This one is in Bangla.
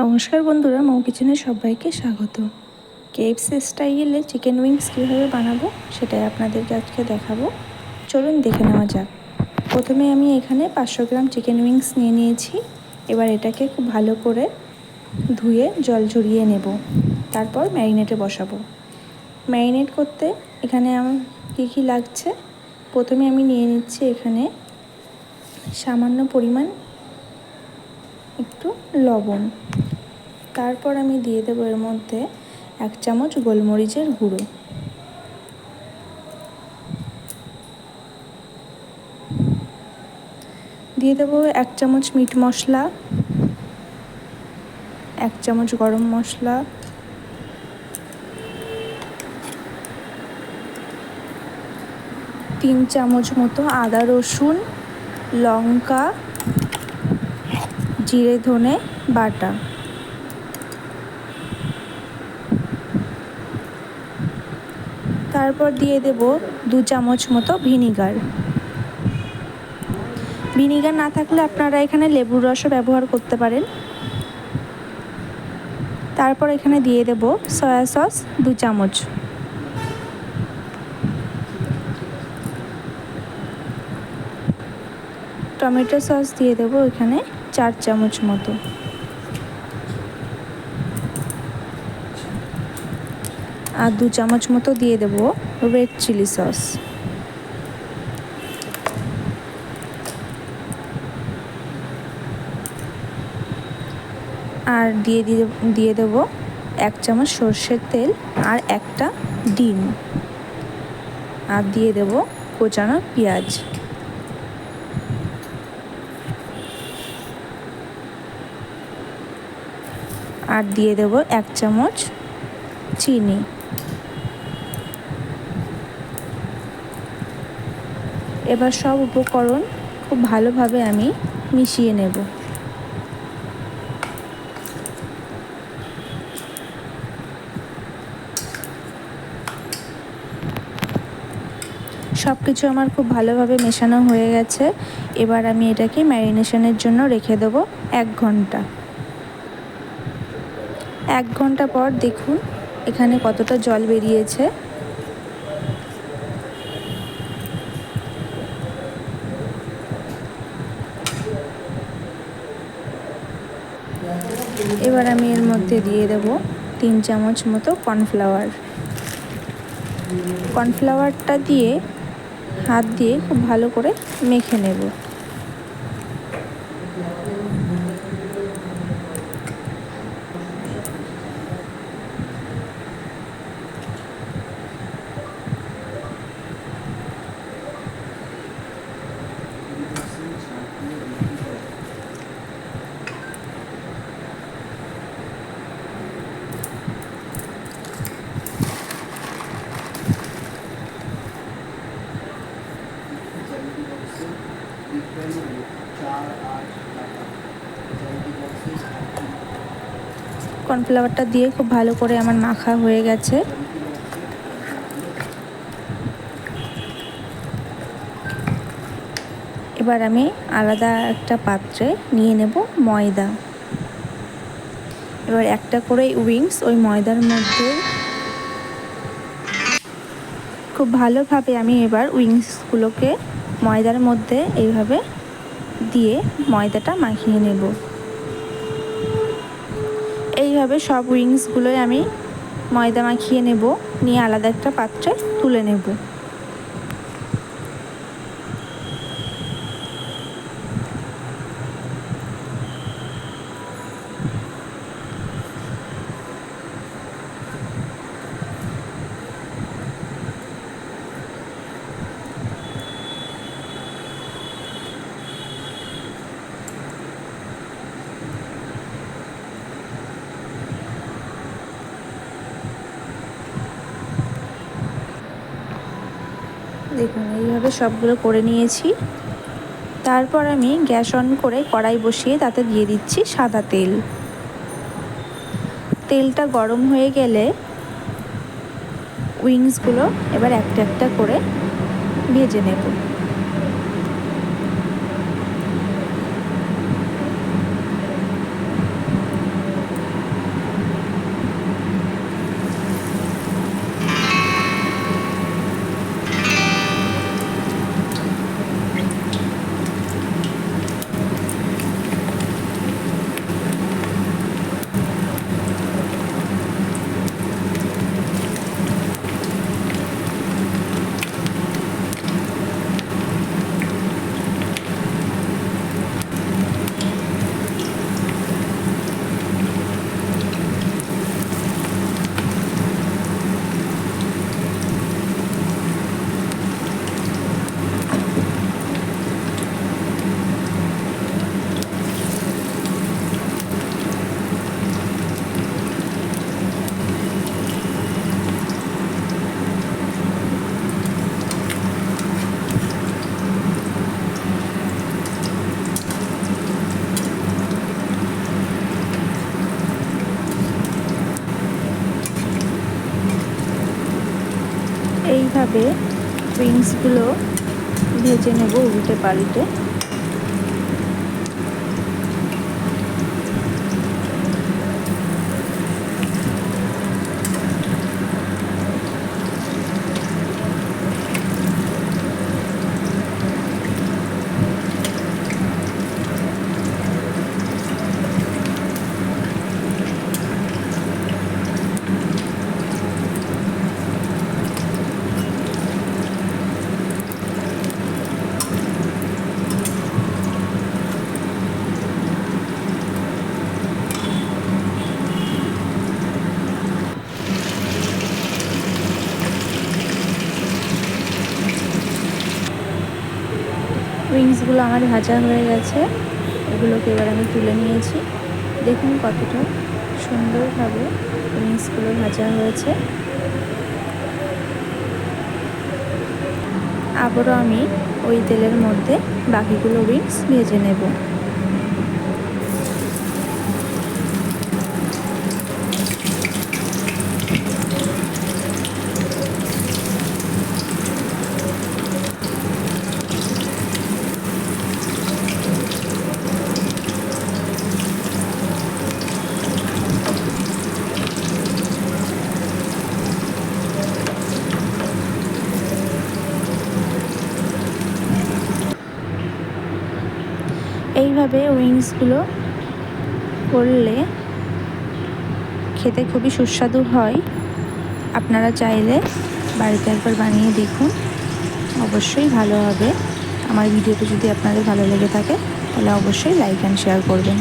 নমস্কার বন্ধুরা, মৌ কিচেনে সবাইকে স্বাগত। কেএফসি স্টাইলে চিকেন উইংস কীভাবে বানাবো সেটাই আপনাদেরকে আজকে দেখাবো। চলুন দেখে নেওয়া যাক। প্রথমে আমি এখানে 500 গ্রাম চিকেন উইংস নিয়ে নিয়েছি। এবার এটাকে খুব ভালো করে ধুয়ে জল ঝরিয়ে নেব, তারপর ম্যারিনেটে বসাবো। ম্যারিনেট করতে এখানে আমার কী লাগছে, প্রথমে আমি নিয়ে নিচ্ছি এখানে সামান্য পরিমাণ একটু লবণ। তারপর আমি দিয়ে দেবো এর মধ্যে 1 চামচ গোলমরিচের গুঁড়ো, দিয়ে দেবো 1 চামচ মিট মশলা, 1 চামচ গরম মশলা, 3 চামচ মতো আদা রসুন লঙ্কা জিরে ধনে বাটা, তারপর দিয়ে দেব 2 চামচ মতো ভিনিগার। ভিনিগার না থাকলে আপনারা এখানে লেবুর রসও ব্যবহার করতে পারেন। তারপর এখানে দিয়ে দেব সয়া সস 2 চামচ, টমেটো সস দিয়ে দেব এখানে 4 চামচ মতো, আর 2 চামচ মতো দিয়ে দেব রেড চিলি সস। আর দিয়ে দেব 1 চামচ সর্ষের তেল আর একটা ডিম, আর দিয়ে দেব কোচানো পেঁয়াজ। আর দিয়ে দেব 1 চামচ চিনি। এবার সব উপকরণ খুব ভালোভাবে আমি মিশিয়ে নেব। সব কিছু আমার খুব ভালোভাবে মেশানো হয়ে গেছে। এবার আমি এটাকে ম্যারিনেশনের জন্য রেখে দেব 1 ঘন্টা। 1 ঘন্টা পর দেখুন এখানে কতটা জল বেরিয়েছে। এবার আমি এর মধ্যে দিয়ে দেব 3 চামচ মতো কর্নফ্লাওয়ার। কর্নফ্লাওয়ারটা দিয়ে হাত দিয়ে খুব ভালো করে মেখে নেব। কর্নফ্লাওয়ারটা দিয়ে খুব ভালো করে আমার মাখা হয়ে গেছে। এবার আমি আলাদা একটা পাত্রে নিয়ে নেব ময়দা। এবার একটা করে উইংস ওই ময়দার মধ্যে খুব ভালোভাবে আমি এবার উইংসগুলোকে ময়দার মধ্যে এইভাবে দিয়ে ময়দাটা মাখিয়ে নেব। এইভাবে সব উইংসগুলোই আমি ময়দা মাখিয়ে নেব, নিয়ে আলাদা একটা পাত্রে তুলে নেব। দেখুন এইভাবে সবগুলো করে নিয়েছি। তারপর আমি গ্যাস অন করে কড়াই বসিয়ে তাতে দিয়ে দিচ্ছি সাদা তেল। তেলটা গরম হয়ে গেলে উইংসগুলো এবার একটা একটা করে ভেজে নেব। এইভাবে উইংসগুলো ভেজে নেব উল্টে পাল্টে। উইংসগুলো আমার ভাজা হয়ে গেছে, এগুলোকে এবার আমি তুলে নিয়েছি। দেখুন কতটা সুন্দরভাবে উইংসগুলো ভাজা হয়েছে। আবারও আমি ওই তেলের মধ্যে বাকিগুলো উইংস ভেজে নেব। এইভাবে উইংসগুলো করলে খেতে খুবই সুস্বাদু হয়। আপনারা চাইলে বাড়িতে একবার বানিয়ে দেখুন, অবশ্যই ভালো হবে। আমার ভিডিওটি যদি আপনাদের ভালো লেগে থাকে তাহলে অবশ্যই লাইক অ্যান্ড শেয়ার করবেন।